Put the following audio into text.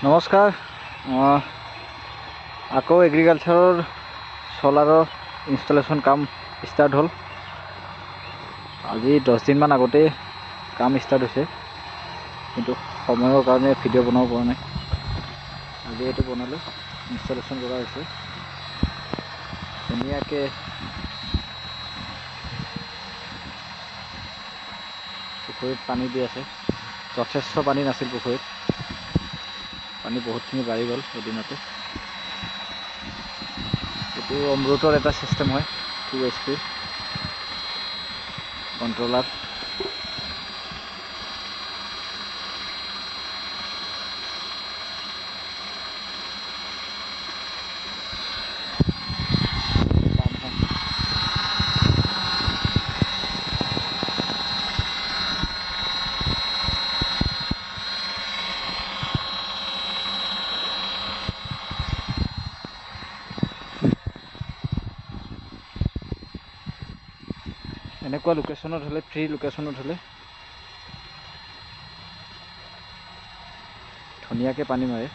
নমস্কাৰ। আকৌ এগ্ৰিকালচাৰৰ চলাৰৰ ইনষ্টলেশ্যন কাম ষ্টাৰ্ট হ'ল। আজি 10 দিনমান আগতেই কাম ষ্টাৰ্ট হৈছে, কিন্তু সময়ৰ কাৰণে ভিডিঅ' বনাব পৰা নাই। আজি এইটো বনালোঁ, ইনষ্টলেশ্যন কৰা হৈছে। ধুনীয়াকৈ পুখুৰীত পানী দি আছে। যথেষ্ট পানী নাছিল পুখুৰীত, পানী বহুতখিনি বাঢ়ি গ'ল এদিনতে। এইটো অমৃতৰ এটা ছিষ্টেম হয়, 2 HP কণ্ট্ৰলাৰ। এনেকুৱা লোকেশ্যনত হ'লে, ফ্ৰী লোকেশ্যনত হ'লে ধুনীয়াকৈ পানী মাৰে।